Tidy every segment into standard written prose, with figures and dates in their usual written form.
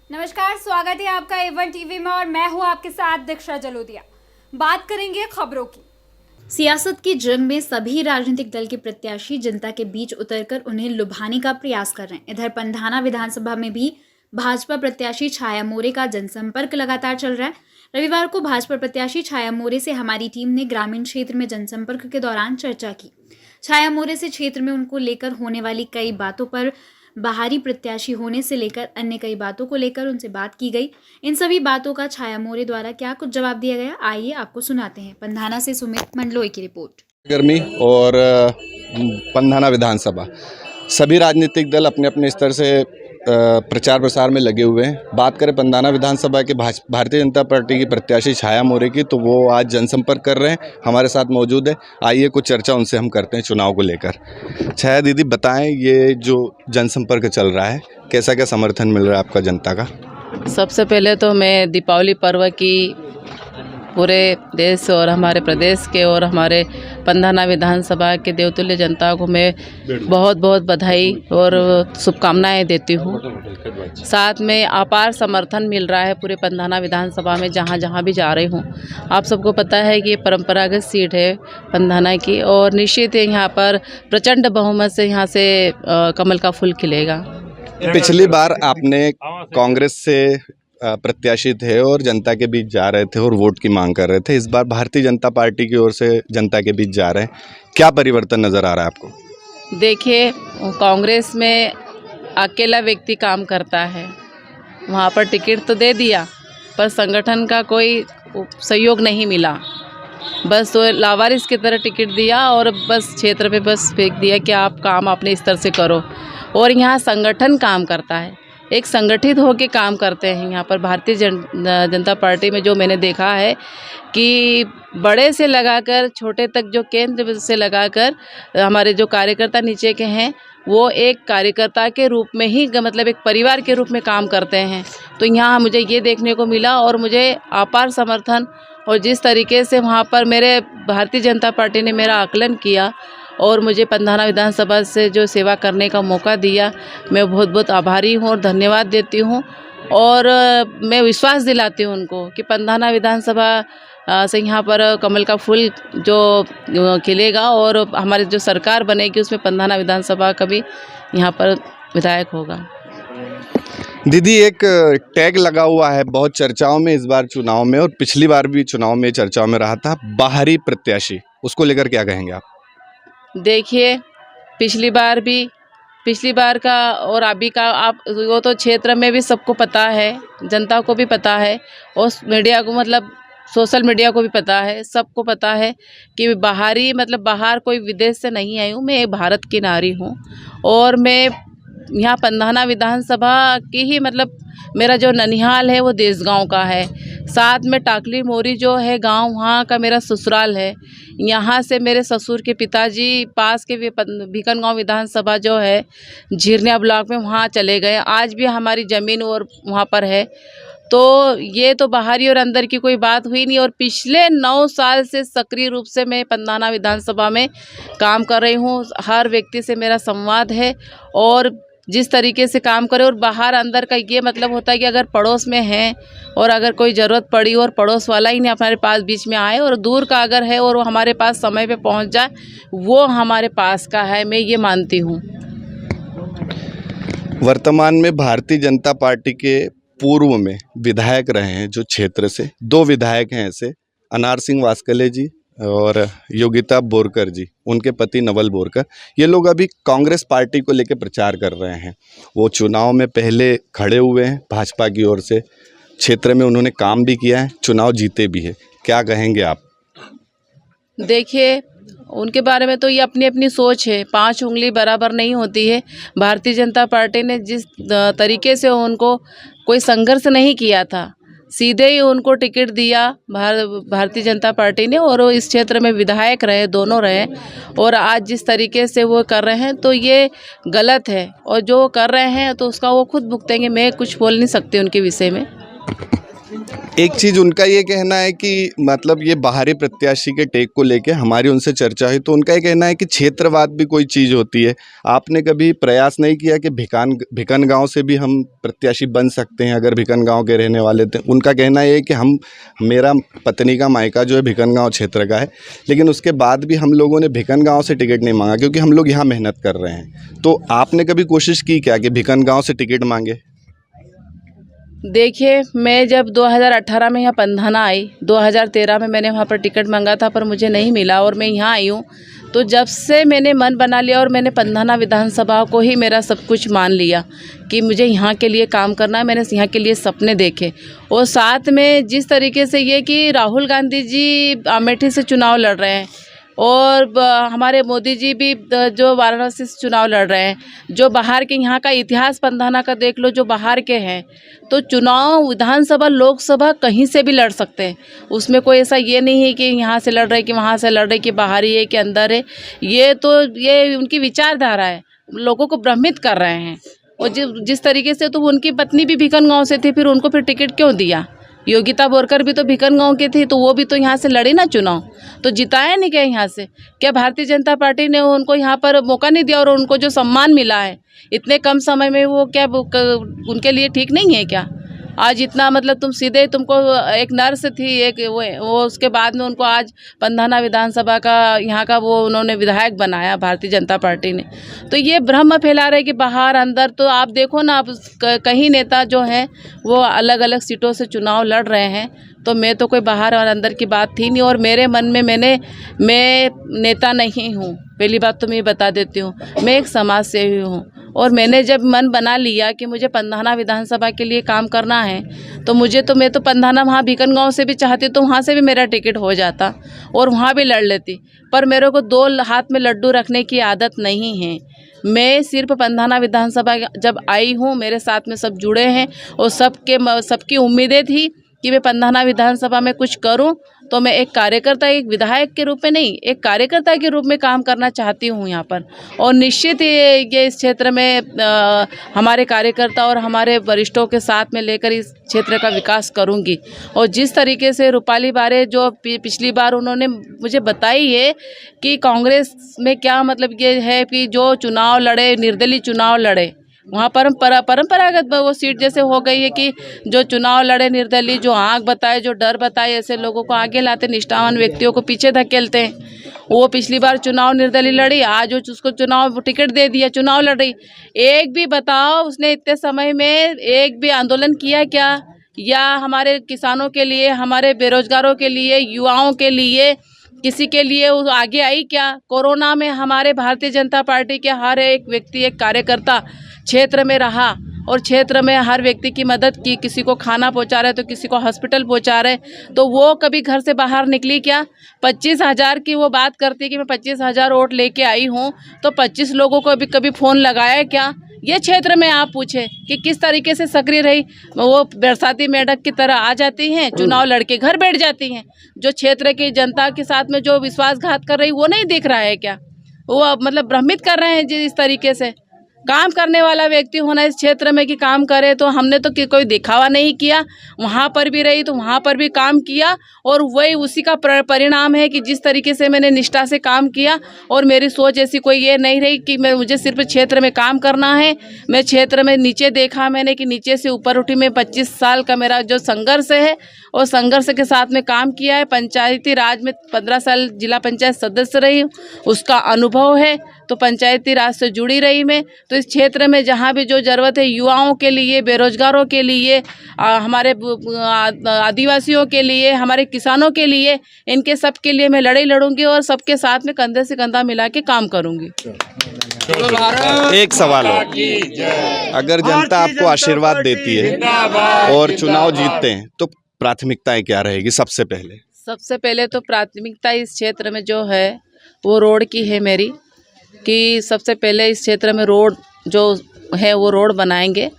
नमस्कार, स्वागत है आपका A1 टीवी में और मैं हूं आपके साथ दीक्षा जलोदिया। बात करेंगे खबरों की। सियासत की जंग में सभी राजनीतिक दल के प्रत्याशी जनता के बीच उतरकर उन्हें लुभाने का प्रयास कर रहे हैं। इधर पंधाना विधानसभा में भी भाजपा प्रत्याशी छाया मोरे का जनसंपर्क लगातार चल रहा है। रविवार को भाजपा प्रत्याशी छाया मोरे से हमारी टीम ने ग्रामीण क्षेत्र में जनसंपर्क के दौरान चर्चा की। छाया मोरे से क्षेत्र में उनको लेकर होने वाली कई बातों पर, बाहरी प्रत्याशी होने से लेकर अन्य कई बातों को लेकर उनसे बात की गई। इन सभी बातों का छाया मोरे द्वारा क्या कुछ जवाब दिया गया, आइए आपको सुनाते हैं। पंधाना से सुमित मंडलोई की रिपोर्ट। गर्मी और पंधाना विधानसभा सभी राजनीतिक दल अपने अपने स्तर से प्रचार प्रसार में लगे हुए हैं। बात करें पंधाना विधानसभा के भारतीय जनता पार्टी की प्रत्याशी छाया मोरे की, तो वो आज जनसंपर्क कर रहे हैं, हमारे साथ मौजूद है। आइए कुछ चर्चा उनसे हम करते हैं चुनाव को लेकर। छाया दीदी, बताएं, ये जो जनसंपर्क चल रहा है, कैसा क्या समर्थन मिल रहा है आपका जनता का? सबसे पहले तो मैं दीपावली पर्व की पूरे देश और हमारे प्रदेश के और हमारे पंधाना विधानसभा के देवतुल्य जनता को मैं बहुत बहुत बधाई और शुभकामनाएं देती हूँ। साथ में अपार समर्थन मिल रहा है पूरे पंधाना विधानसभा में, जहाँ जहाँ भी जा रही हूँ। आप सबको पता है कि ये परंपरागत सीट है पंधाना की और निश्चित है यहाँ पर प्रचंड बहुमत से यहाँ से कमल का फूल खिलेगा। पिछली बार आपने कांग्रेस से प्रत्याशी थे और जनता के बीच जा रहे थे और वोट की मांग कर रहे थे। इस बार भारतीय जनता पार्टी की ओर से जनता के बीच जा रहे हैं, क्या परिवर्तन नज़र आ रहा है आपको? देखिए, कांग्रेस में अकेला व्यक्ति काम करता है, वहाँ पर टिकट तो दे दिया पर संगठन का कोई सहयोग नहीं मिला। बस वो लावारिस की तरह टिकट दिया और बस क्षेत्र पे बस फेंक दिया कि आप काम अपने स्तर से करो। और यहाँ संगठन काम करता है, एक संगठित होकर काम करते हैं। यहाँ पर भारतीय जनता पार्टी में जो मैंने देखा है कि बड़े से लगाकर छोटे तक, जो केंद्र से लगाकर हमारे जो कार्यकर्ता नीचे के हैं, वो एक कार्यकर्ता के रूप में ही, मतलब एक परिवार के रूप में काम करते हैं। तो यहाँ मुझे ये देखने को मिला और मुझे अपार समर्थन, और जिस तरीके से वहाँ पर मेरे भारतीय जनता पार्टी ने मेरा आकलन किया और मुझे पंधाना विधानसभा से जो सेवा करने का मौका दिया, मैं बहुत बहुत आभारी हूँ और धन्यवाद देती हूँ। और मैं विश्वास दिलाती हूँ उनको कि पंधाना विधानसभा से यहाँ पर कमल का फूल जो खिलेगा और हमारी जो सरकार बनेगी उसमें पंधाना विधानसभा का भी यहाँ पर विधायक होगा। दीदी, एक टैग लगा हुआ है बहुत चर्चाओं में इस बार चुनाव में, और पिछली बार भी चुनाव में चर्चाओं में रहा था, बाहरी प्रत्याशी, उसको लेकर क्या कहेंगे आप? देखिए, पिछली बार का और अभी का, आप वो तो क्षेत्र में भी सबको पता है, जनता को भी पता है और मीडिया को, मतलब सोशल मीडिया को भी पता है, सबको पता है कि बाहरी, मतलब बाहर कोई विदेश से नहीं आई हूँ, मैं भारत की नारी हूँ। और मैं यहाँ पंधाना विधानसभा की ही, मतलब मेरा जो ननिहाल है वो देसगांव का है, साथ में टाकली मोरी जो है गांव, वहाँ का मेरा ससुराल है। यहाँ से मेरे ससुर के पिताजी पास के भिकनगांव विधानसभा जो है झिरनिया ब्लॉक में, वहाँ चले गए। आज भी हमारी ज़मीन और वहाँ पर है। तो ये तो बाहरी और अंदर की कोई बात हुई नहीं। और पिछले 9 साल से सक्रिय रूप से मैं पंधाना विधानसभा में काम कर रही हूँ। हर व्यक्ति से मेरा संवाद है और जिस तरीके से काम करे, और बाहर अंदर का ये मतलब होता है कि अगर पड़ोस में हैं और अगर कोई ज़रूरत पड़ी और पड़ोस वाला ही नहीं हमारे पास बीच में आए, और दूर का अगर है और वो हमारे पास समय पे पहुंच जाए, वो हमारे पास का है, मैं ये मानती हूँ। वर्तमान में भारतीय जनता पार्टी के पूर्व में विधायक रहे हैं जो क्षेत्र से, 2 विधायक हैं ऐसे, अनार सिंह वास्कले जी और योगिता बोरकर जी, उनके पति नवल बोरकर। ये लोग अभी कांग्रेस पार्टी को लेकर प्रचार कर रहे हैं। वो चुनाव में पहले खड़े हुए हैं भाजपा की ओर से, क्षेत्र में उन्होंने काम भी किया है, चुनाव जीते भी है, क्या कहेंगे आप? देखिए, उनके बारे में तो ये अपनी अपनी सोच है, 5 उंगली बराबर नहीं होती है। भारतीय जनता पार्टी ने जिस तरीके से उनको कोई संघर्ष नहीं किया था, सीधे ही उनको टिकट दिया भारतीय जनता पार्टी ने, और वो इस क्षेत्र में विधायक रहे, दोनों रहे। और आज जिस तरीके से वो कर रहे हैं तो ये गलत है, और जो कर रहे हैं तो उसका वो खुद भुगतेंगे। मैं कुछ बोल नहीं सकती उनके विषय में। एक चीज़ उनका ये कहना है कि मतलब ये बाहरी प्रत्याशी के टेक को लेके हमारी उनसे चर्चा हुई तो उनका ये कहना है कि क्षेत्रवाद भी कोई चीज़ होती है। आपने कभी प्रयास नहीं किया कि भिकन गांव से भी हम प्रत्याशी बन सकते हैं अगर भिकन गांव के रहने वाले थे? उनका कहना ये है कि मेरा पत्नी का मायका जो है भिकन गाँव क्षेत्र का है, लेकिन उसके बाद भी हम लोगों ने भिकन गाँव से टिकट नहीं मांगा क्योंकि हम लोग यहाँ मेहनत कर रहे हैं। तो आपने कभी कोशिश की क्या कि भिकन गाँव से टिकट मांगे? देखिए, मैं जब 2018 में यहाँ पंधाना आई, 2013 में मैंने वहाँ पर टिकट मांगा था पर मुझे नहीं मिला और मैं यहाँ आई हूँ। तो जब से मैंने मन बना लिया और मैंने पंधाना विधानसभा को ही मेरा सब कुछ मान लिया कि मुझे यहाँ के लिए काम करना है, मैंने यहाँ के लिए सपने देखे। और साथ में जिस तरीके से ये कि राहुल गांधी जी अमेठी से चुनाव लड़ रहे हैं और हमारे मोदी जी भी जो वाराणसी से चुनाव लड़ रहे हैं, जो बाहर के यहाँ का इतिहास पंधाना का देख लो, जो बाहर के हैं, तो चुनाव विधानसभा लोकसभा कहीं से भी लड़ सकते हैं। उसमें कोई ऐसा ये नहीं है कि यहाँ से लड़ रहे कि वहाँ से लड़ रहे कि बाहरी है कि अंदर है। ये उनकी विचारधारा है, लोगों को भ्रमित कर रहे हैं। और जिस तरीके से तो उनकी पत्नी भी भिकन गाँव से थी, फिर उनको फिर टिकट क्यों दिया? योगिता बोरकर भी तो भिकन गाँव के थे, तो वो भी तो यहाँ से लड़ी ना चुनाव, तो जिताया नहीं गया यहाँ से। क्या भारतीय जनता पार्टी ने उनको यहाँ पर मौका नहीं दिया और उनको जो सम्मान मिला है इतने कम समय में, वो क्या उनके लिए ठीक नहीं है क्या? आज इतना मतलब तुम सीधे, तुमको एक नर्स थी एक वो उसके बाद में उनको आज पंधाना विधानसभा का यहाँ का वो उन्होंने विधायक बनाया भारतीय जनता पार्टी ने। तो ये भ्रम फैला रहे कि बाहर अंदर, तो आप देखो ना, आप कहीं नेता जो हैं वो अलग अलग सीटों से चुनाव लड़ रहे हैं। तो मैं तो कोई बाहर और अंदर की बात थी नहीं, और मेरे मन में मैं नेता नहीं हूँ। पहली बात तो मैं बता देती हूँ, मैं एक समाज सेवी हूँ। और मैंने जब मन बना लिया कि मुझे पंधाना विधानसभा के लिए काम करना है, तो मैं तो पंधाना वहाँ भिकन गाँव से भी चाहती तो वहाँ से भी मेरा टिकट हो जाता और वहाँ भी लड़ लेती। पर मेरे को दो हाथ में लड्डू रखने की आदत नहीं है। मैं सिर्फ पंधाना विधानसभा जब आई हूँ, मेरे साथ में सब जुड़े हैं और सबकी उम्मीदें थी कि मैं पंधाना विधानसभा में कुछ करूं, तो मैं एक कार्यकर्ता, एक विधायक के रूप में नहीं, एक कार्यकर्ता के रूप में काम करना चाहती हूं यहाँ पर। और निश्चित ये इस क्षेत्र में हमारे कार्यकर्ता और हमारे वरिष्ठों के साथ में लेकर इस क्षेत्र का विकास करूंगी। और जिस तरीके से रूपाली बारे जो पिछली बार उन्होंने मुझे बताई है कि कांग्रेस में क्या मतलब ये है कि जो चुनाव लड़े, निर्दलीय चुनाव लड़े, वहाँ परंपरागत वो सीट जैसे हो गई है कि जो चुनाव लड़े निर्दलीय, जो आंख बताए, जो डर बताए, ऐसे लोगों को आगे लाते, निष्ठावान व्यक्तियों को पीछे धकेलते हैं। वो पिछली बार चुनाव निर्दलीय लड़ी, आज उसको चुनाव टिकट दे दिया, चुनाव लड़ रही। एक भी बताओ उसने इतने समय में एक भी आंदोलन किया क्या? या हमारे किसानों के लिए, हमारे बेरोजगारों के लिए, युवाओं के लिए, किसी के लिए वो आगे आई क्या? कोरोना में हमारे भारतीय जनता पार्टी के हर एक व्यक्ति, एक कार्यकर्ता क्षेत्र में रहा और क्षेत्र में हर व्यक्ति की मदद की। किसी को खाना पहुंचा रहे तो किसी को हॉस्पिटल पहुंचा रहे, तो वो कभी घर से बाहर निकली क्या? 25,000 की वो बात करती कि मैं 25,000 वोट लेके आई हूं, तो 25 लोगों को कभी फ़ोन लगाया क्या? ये क्षेत्र में आप पूछे कि किस तरीके से सक्रिय रही। वो बरसाती मेढक की तरह आ जाती हैं, चुनाव लड़के घर बैठ जाती हैं। जो क्षेत्र की जनता के साथ में जो विश्वासघात कर रही, वो नहीं दिख रहा है क्या? वो मतलब भ्रमित कर रहे हैं जिस तरीके से। काम करने वाला व्यक्ति होना इस क्षेत्र में कि काम करे, तो हमने तो कोई दिखावा नहीं किया। वहाँ पर भी रही तो वहाँ पर भी काम किया, और वही उसी का परिणाम है कि जिस तरीके से मैंने निष्ठा से काम किया। और मेरी सोच ऐसी कोई ये नहीं रही कि मुझे सिर्फ क्षेत्र में काम करना है। मैं क्षेत्र में नीचे देखा मैंने कि नीचे से ऊपर उठी। मैं 25 साल का मेरा जो संघर्ष है, और संघर्ष के साथ में काम किया है। पंचायती राज में 15 साल जिला पंचायत सदस्य रही, उसका अनुभव है। तो पंचायती राज से जुड़ी रही मैं। तो इस क्षेत्र में जहाँ भी जो ज़रूरत है, युवाओं के लिए, बेरोजगारों के लिए, हमारे आदिवासियों के लिए, हमारे किसानों के लिए, इनके सब के लिए मैं लड़ाई लड़ूंगी और सबके साथ में कंधे से कंधा मिला के काम करूंगी। एक सवाल हो, अगर जनता आपको आशीर्वाद देती है और चुनाव जीतते हैं तो प्राथमिकताएं क्या रहेगी? सबसे पहले तो प्राथमिकता इस क्षेत्र में जो है वो रोड की है मेरी, कि सबसे पहले इस क्षेत्र में रोड जो है वो रोड बनाएंगे।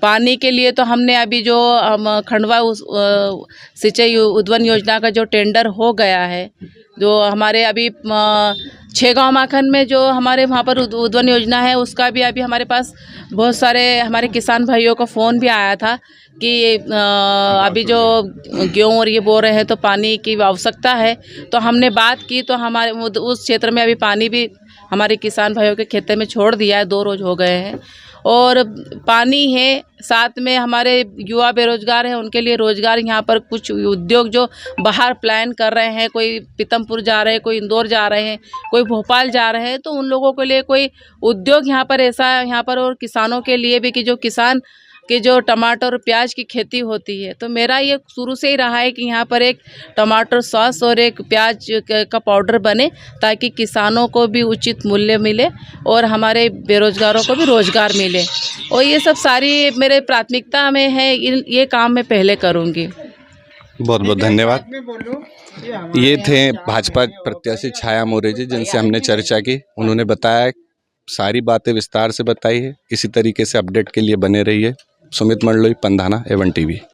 पानी के लिए तो हमने अभी जो खंडवा सिंचाई उद्वन योजना का जो टेंडर हो गया है, जो हमारे अभी छेगांव माखन में जो हमारे वहाँ पर उद्वन योजना है, उसका भी अभी हमारे पास बहुत सारे हमारे किसान भाइयों का फ़ोन भी आया था कि अभी जो गेहूँ और ये बो रहे हैं तो पानी की आवश्यकता है। तो हमने बात की तो हमारे उस क्षेत्र में अभी पानी भी हमारे किसान भाइयों के खेते में छोड़ दिया है, 2 रोज़ हो गए हैं। और पानी है, साथ में हमारे युवा बेरोजगार हैं, उनके लिए रोज़गार यहाँ पर कुछ उद्योग जो बाहर प्लान कर रहे हैं, कोई पीतमपुर जा रहे हैं, कोई इंदौर जा रहे हैं, कोई भोपाल जा रहे हैं, तो उन लोगों के लिए कोई उद्योग यहाँ पर ऐसा यहाँ पर, और किसानों के लिए भी कि जो किसान कि जो टमाटर और प्याज की खेती होती है। तो मेरा ये शुरू से ही रहा है कि यहाँ पर एक टमाटर सॉस और एक प्याज का पाउडर बने, ताकि किसानों को भी उचित मूल्य मिले और हमारे बेरोजगारों को भी रोज़गार मिले। और ये सब सारी मेरे प्राथमिकता में है, ये काम मैं पहले करूँगी। बहुत बहुत धन्यवाद। ये थे भाजपा प्रत्याशी छाया मोरे जी, जिनसे हमने चर्चा की। उन्होंने बताया, सारी बातें विस्तार से बताई है। इसी तरीके से अपडेट के लिए बने रहिए। Sumit Mandloi, Pandhana A1 TV।